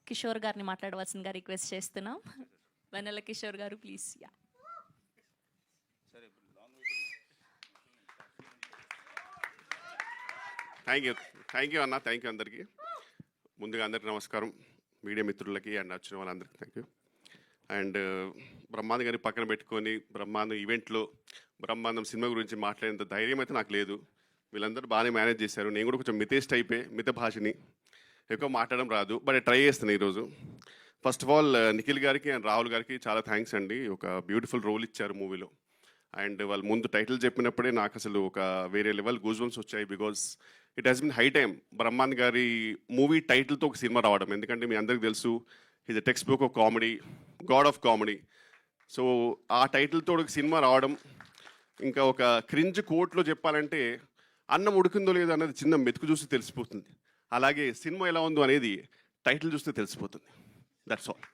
కిషోర్ గారిని మాట్లాడవలసిందిగా రిక్వెస్ట్ చేస్తున్నాం. వెన్నెల కిషోర్ గారు ప్లీజ్. థ్యాంక్ యూ అన్న. థ్యాంక్ యూ అందరికీ. ముందుగా అందరికీ నమస్కారం, మీడియా మిత్రులకి అండ్ వచ్చిన వాళ్ళందరికీ థ్యాంక్ యూ. అండ్ బ్రహ్మాండం గారిని పక్కన పెట్టుకొని బ్రహ్మాండం ఈవెంట్లో బ్రహ్మాండం సినిమా గురించి మాట్లాడేంత ధైర్యం అయితే నాకు లేదు. వీళ్ళందరూ బాగానే మేనేజ్ చేశారు. నేను కూడా కొంచెం మితేష్ టైపే, మిత భాషని ఎక్కువ మాట్లాడడం రాదు, బట్ ట్రై చేస్తున్నాను ఈరోజు. ఫస్ట్ ఆఫ్ ఆల్ నిఖిల్ గారికి అండ్ రాహుల్ గారికి చాలా థ్యాంక్స్ అండి. ఒక బ్యూటిఫుల్ రోల్ ఇచ్చారు మూవీలో. అండ్ వాళ్ళు ముందు టైటిల్ చెప్పినప్పుడే నాకు అసలు ఒక వేరే లెవెల్ గూజ్బంప్స్ వచ్చాయి. Because it has been high time Brahmand గారి మూవీ టైటిల్తో ఒక సినిమా రావడం. ఎందుకంటే మీ అందరికీ తెలుసు, is a text book of comedy, God of comedy. So ఆ టైటిల్తో ఒక సినిమా రావడం, ఇంకా ఒక క్రింజ్ కోట్లో చెప్పాలంటే అన్నం ఉడికిందో లేదో అనేది చిన్న మెతుకు చూస్తే తెలిసిపోతుంది. అలాగే సినిమా ఎలా ఉందో అనేది టైటిల్ చూస్తే తెలిసిపోతుంది. That's all.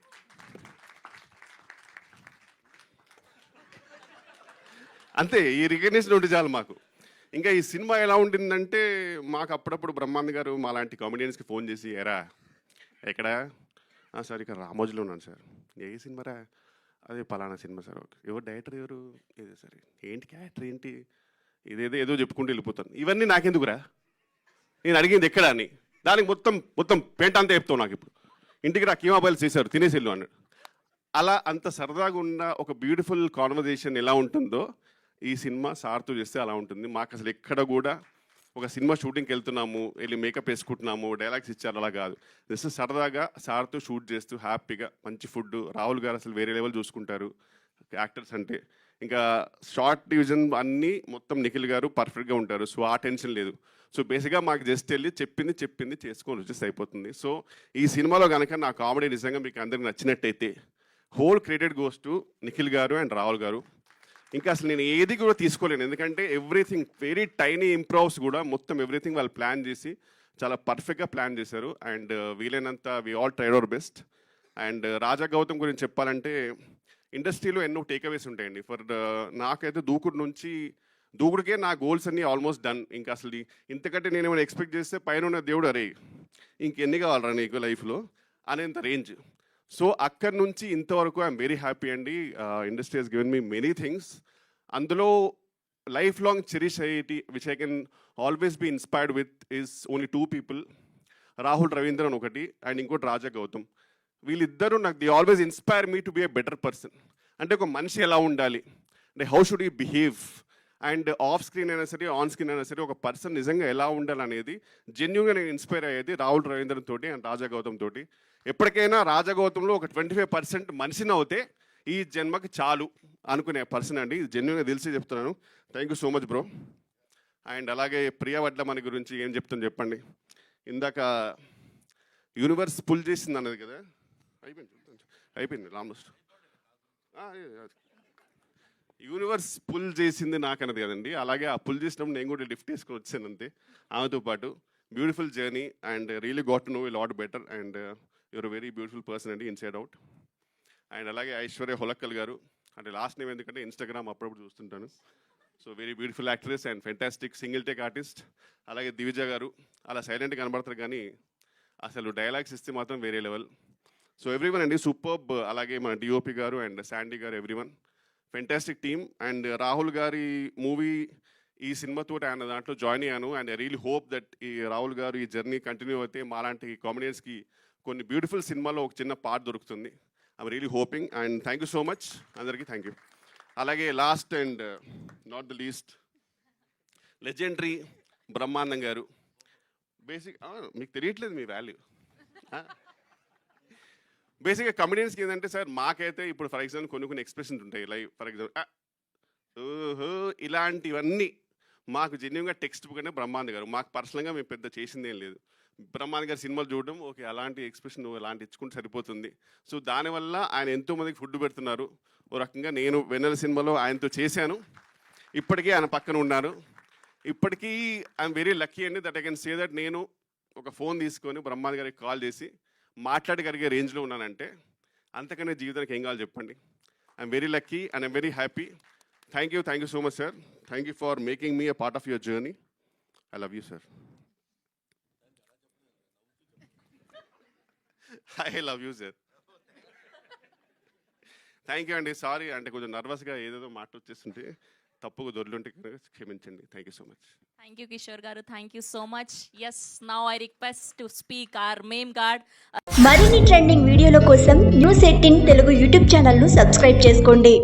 అంతే, ఈ రికగ్నిషన్ ఉంటే చాలు మాకు. ఇంకా ఈ సినిమా ఎలా ఉంటుందంటే, మాకు అప్పుడప్పుడు బ్రహ్మాండ్ గారు మా లాంటి కామెడియన్స్కి ఫోన్ చేసి, ఎరా ఎక్కడా సార్ ఇక్కడ రామోజీలో ఉన్నాను సార్. ఏ సినిమారా? అదే పలానా సినిమా సార్. ఓకే, ఎవరు డైరెక్టర్ ఎవరు? ఇదే సరే, ఏంటి క్యారెక్టర్ ఏంటి, ఏదో చెప్పుకుంటూ వెళ్ళిపోతాను. ఇవన్నీ నాకెందుకురా, నేను అడిగింది ఎక్కడ అని. దానికి మొత్తం పెంట అంతా చెప్తావు నాకు. ఇప్పుడు ఇంటికి రా, కీమా బాయిల్స్ చేశారు తినేసిల్లు అన్నాడు. అలా అంత సరదాగా ఉన్న ఒక బ్యూటిఫుల్ కాన్వర్జేషన్ ఎలా ఉంటుందో ఈ సినిమా సార్తో చేస్తే అలా ఉంటుంది. మాకు అసలు ఎక్కడ కూడా ఒక సినిమా షూటింగ్కి వెళ్తున్నాము, వెళ్ళి మేకప్ వేసుకుంటున్నాము, డైలాగ్స్ ఇచ్చారు, అలా కాదు. జస్ట్ సరదాగా సార్తో షూట్ చేస్తూ హ్యాపీగా మంచి ఫుడ్. రాహుల్ గారు అసలు వేరే లెవెల్ చూసుకుంటారు యాక్టర్స్ అంటే. ఇంకా షార్ట్ డివిజన్ అన్నీ మొత్తం నిఖిల్ గారు పర్ఫెక్ట్గా ఉంటారు. సో ఆ టెన్షన్ లేదు. సో బేసిక్గా మాకు జస్ట్ వెళ్ళి చెప్పింది చేసుకొని వచ్చేసి అయిపోతుంది. సో ఈ సినిమాలో కనుక నా కామెడీ నిజంగా మీకు అందరికి నచ్చినట్టయితే whole credit goes to Nikhil గారు అండ్ రాహుల్ గారు. ఇంకా అసలు నేను ఏది కూడా తీసుకోలేను, ఎందుకంటే ఎవ్రీథింగ్ వెరీ టైనీ ఇంప్రూవ్స్ కూడా మొత్తం ఎవ్రీథింగ్ వాళ్ళు ప్లాన్ చేసి చాలా పర్ఫెక్ట్గా ప్లాన్ చేశారు. అండ్ వీలైనంత we all tried our best. And Raja Gautam గురించి చెప్పాలంటే, ఇండస్ట్రీలో ఎన్నో టేక్అవేస్ ఉంటాయండి. నాకైతే దూకుడుకే నా గోల్స్ అన్నీ ఆల్మోస్ట్ డన్. ఇంకా అసలు ఇంతకంటే నేను ఏమైనా ఎక్స్పెక్ట్ చేస్తే పైన ఉన్న దేవుడు అరే ఇంకెన్ని కావాలరా నీకు లైఫ్లో అనేంత రేంజ్. సో అక్కడి నుంచి ఇంతవరకు ఐఎమ్ వెరీ హ్యాపీ అండి. Industry has given me many things. అందులో లైఫ్ లాంగ్ చెరిష్ అయ్యేటి which I can always be inspired with is only 2 people, Rahul Ravindran ఒకటి అండ్ ఇంకోటి రాజా గౌతమ్. వీళ్ళిద్దరూ నాకు the always inspire me to be a better person. అంటే ఒక మనిషి ఎలా ఉండాలి, అంటే how should you behave, and off screen అయినా సరే ఆన్ స్క్రీన్ అయినా సరే ఒక పర్సన్ నిజంగా ఎలా ఉండాలనేది జెన్యూన్గా నేను ఇన్స్పైర్ అయ్యేది రాహుల్ రవీంద్రన్ తోటి అండ్ రాజా గౌతమ్ తోటి. ఎప్పటికైనా రాజా గౌతంలో ఒక 25% మనిషిని అవుతే ఈ జన్మకి చాలు అనుకునే పర్సన్ అండి. జెన్యూన్గా తెలిసి చెప్తున్నాను. Thank you so much bro. And అలాగే ప్రియా వడ్ల మన గురించి ఏం చెప్తాను చెప్పండి. ఇందాక యూనివర్స్ పుల్ చేసింది అన్నది కదా, అయిపోయింది ఆల్మోస్ట్. యూనివర్స్ పుల్ చేసింది నాకు అన్నది కదండి. అలాగే ఆ పుల్ చేసినప్పుడు నేను కూడా లిఫ్ట్ తీసుకొని వచ్చాను అంతే ఆమెతో పాటు. Beautiful journey and really got to know a lot better. And you're very beautiful person అండి, ఇన్సైడ్ అవుట్. అండ్ అలాగే ఐశ్వర్య హొలక్కల్ గారు, అంటే లాస్ట్ నేమ్ ఎందుకంటే ఇన్స్టాగ్రామ్ అప్పుడప్పుడు చూస్తుంటాను. So very beautiful actress and fantastic single take artist. అలాగే దివిజ గారు, అలా సైలెంట్గా కనబడతారు కానీ అసలు డైలాగ్స్ ఇస్తే మాత్రం వేరే లెవెల్. సో ఎవ్రీవన్ అండి సూపర్బ్. అలాగే మన డిఓపి గారు అండ్ శాండీ గారు, everyone fantastic team. And Rahul గారి మూవీ ఈ సినిమాతో ఆయన దాంట్లో జాయిన్ అయ్యాను. And I really hope that ఈ రాహుల్ గారు ఈ జర్నీ కంటిన్యూ అయితే మాలాంటి కామెడియన్స్కి కొన్ని బ్యూటిఫుల్ సినిమాలో ఒక చిన్న పార్ట్ దొరుకుతుంది. I'm really hoping. And thank you so much అందరికీ, థ్యాంక్ యూ. అలాగే last and not the least, legendary Brahmanandam గారు. మీకు తెలియట్లేదు మీ వాల్యూ. బేసిక్గా కమెడియన్స్కి ఏంటంటే సార్, మాకైతే ఇప్పుడు ఫర్ ఎగ్జాంపుల్ కొన్ని ఎక్స్ప్రెషన్స్ ఉంటాయి. లైక్ ఫర్ ఎగ్జాంపుల్ ఓహో ఇలాంటివన్నీ మాకు జెన్యున్గా టెక్స్ట్ బుక్ అంటే బ్రహ్మానంద గారు. మాకు పర్సనల్గా మేము పెద్ద చేసింది ఏం లేదు. బ్రహ్మానంద గారి సినిమాలు చూడడం, ఓకే అలాంటి ఎక్స్ప్రెషన్ అలాంటి ఇచ్చుకుంటే సరిపోతుంది. సో దానివల్ల ఆయన ఎంతోమందికి ఫుడ్ పెడుతున్నారు. ఓ రకంగా నేను వెన్నెల సినిమాలో ఆయనతో చేశాను, ఇప్పటికీ ఆయన పక్కన ఉన్నారు. ఇప్పటికీ ఐఎమ్ వెరీ లక్కీ అండి that I can say that నేను ఒక ఫోన్ తీసుకొని బ్రహ్మానంద గారికి కాల్ చేసి మాట్లాడగలిగే రేంజ్లో ఉన్నానంటే అంతకనే జీవితానికి ఏం కావాలి చెప్పండి. I'm very lucky and I'm very happy. Thank you so much sir. Thank you for making me a part of your journey. I love you sir. I love you sir. Thank you అండి. Sorry అంటే కొంచెం నర్వస్గా ఏదేదో మాట వచ్చేస్తుంటే తప్పుగా దొర్లుంటే క్షమించండి. Thank you so much. Thank you Kishore గారు, thank you so much. Yes, now I request to speak our ma'am guard. మరిన్ని ట్రెండింగ్ వీడియోల కోసం న్యూస్ 18 తెలుగు యూట్యూబ్ ఛానల్ను సబ్స్క్రైబ్ చేసుకోండి.